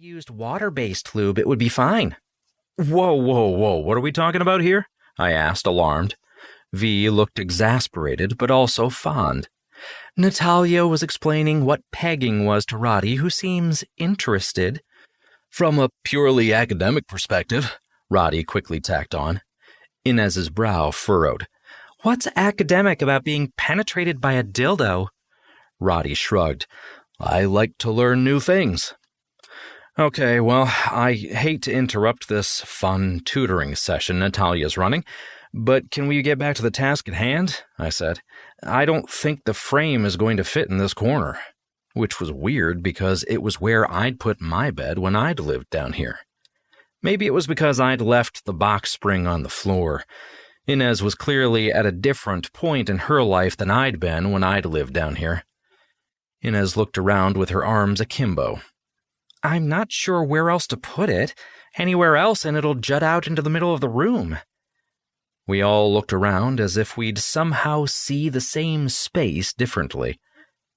used water-based lube, it would be fine. Whoa, what are we talking about here? I asked, alarmed. V looked exasperated, but also fond. Natalia was explaining what pegging was to Roddy, who seems interested. From a purely academic perspective, Roddy quickly tacked on. Inez's brow furrowed. What's academic about being penetrated by a dildo? Roddy shrugged. I like to learn new things. Okay, well, I hate to interrupt this fun tutoring session Natalia's running, but can we get back to the task at hand? I said. I don't think the frame is going to fit in this corner. Which was weird because it was where I'd put my bed when I'd lived down here. Maybe it was because I'd left the box spring on the floor. Inez was clearly at a different point in her life than I'd been when I'd lived down here. Inez looked around with her arms akimbo. I'm not sure where else to put it. Anywhere else and it'll jut out into the middle of the room. We all looked around as if we'd somehow see the same space differently.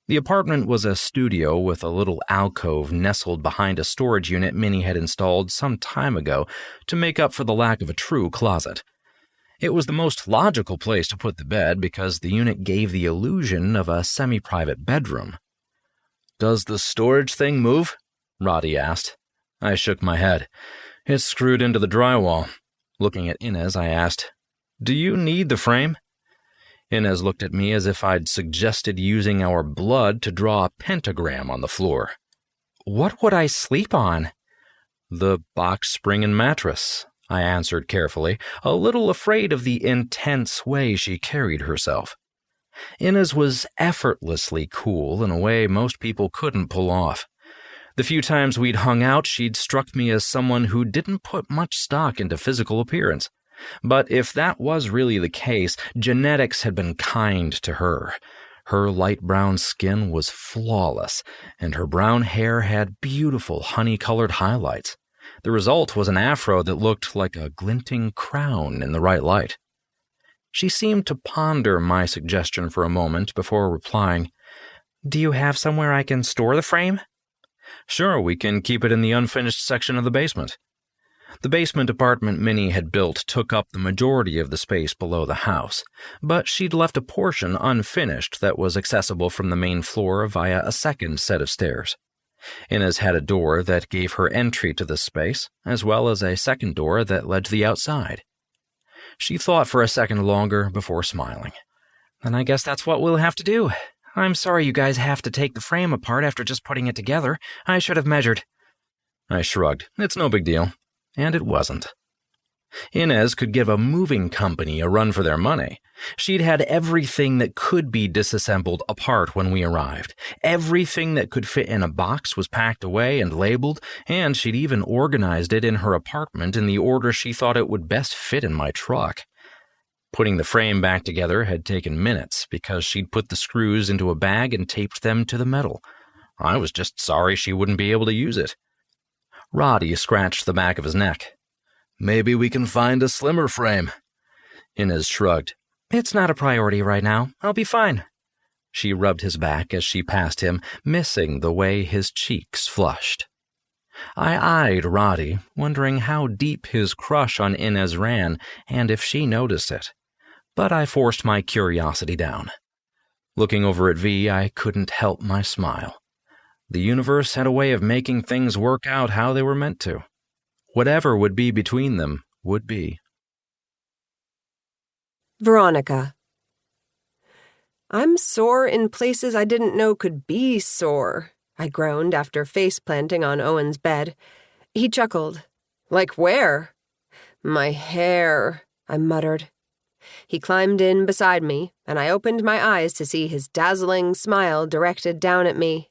The apartment was a studio with a little alcove nestled behind a storage unit Minnie had installed some time ago to make up for the lack of a true closet. It was the most logical place to put the bed because the unit gave the illusion of a semi-private bedroom. Does the storage thing move? Roddy asked. I shook my head. It's screwed into the drywall. Looking at Inez, I asked, Do you need the frame? Inez looked at me as if I'd suggested using our blood to draw a pentagram on the floor. What would I sleep on? The box spring and mattress, I answered carefully, a little afraid of the intense way she carried herself. Inez was effortlessly cool in a way most people couldn't pull off. The few times we'd hung out, she'd struck me as someone who didn't put much stock into physical appearance. But if that was really the case, genetics had been kind to her. Her light brown skin was flawless, and her brown hair had beautiful honey-colored highlights. The result was an afro that looked like a glinting crown in the right light. She seemed to ponder my suggestion for a moment before replying, Do you have somewhere I can store the frame? Sure, we can keep it in the unfinished section of the basement. The basement apartment Minnie had built took up the majority of the space below the house, but she'd left a portion unfinished that was accessible from the main floor via a second set of stairs. Inez had a door that gave her entry to this space, as well as a second door that led to the outside. She thought for a second longer before smiling. Then I guess that's what we'll have to do. I'm sorry you guys have to take the frame apart after just putting it together. I should have measured. I shrugged. It's no big deal. And it wasn't. Inez could give a moving company a run for their money. She'd had everything that could be disassembled apart when we arrived. Everything that could fit in a box was packed away and labeled, and she'd even organized it in her apartment in the order she thought it would best fit in my truck. Putting the frame back together had taken minutes because she'd put the screws into a bag and taped them to the metal. I was just sorry she wouldn't be able to use it. Roddy scratched the back of his neck. Maybe we can find a slimmer frame. Inez shrugged. It's not a priority right now. I'll be fine. She rubbed his back as she passed him, missing the way his cheeks flushed. I eyed Roddy, wondering how deep his crush on Inez ran and if she noticed it. But I forced my curiosity down. Looking over at V, I couldn't help my smile. The universe had a way of making things work out how they were meant to. Whatever would be between them would be. Veronica. I'm sore in places I didn't know could be sore, I groaned after face-planting on Owen's bed. He chuckled. Like where? My hair, I muttered. He climbed in beside me, and I opened my eyes to see his dazzling smile directed down at me.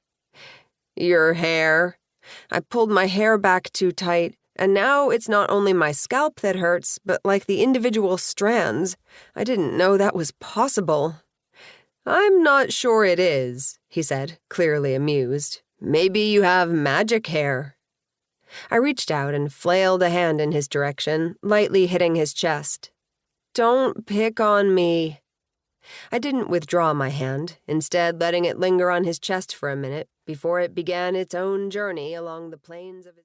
Your hair. I pulled my hair back too tight, and now it's not only my scalp that hurts, but like the individual strands. I didn't know that was possible. I'm not sure it is, he said, clearly amused. Maybe you have magic hair. I reached out and flailed a hand in his direction, lightly hitting his chest. Don't pick on me. I didn't withdraw my hand, instead letting it linger on his chest for a minute before it began its own journey along the plains of his...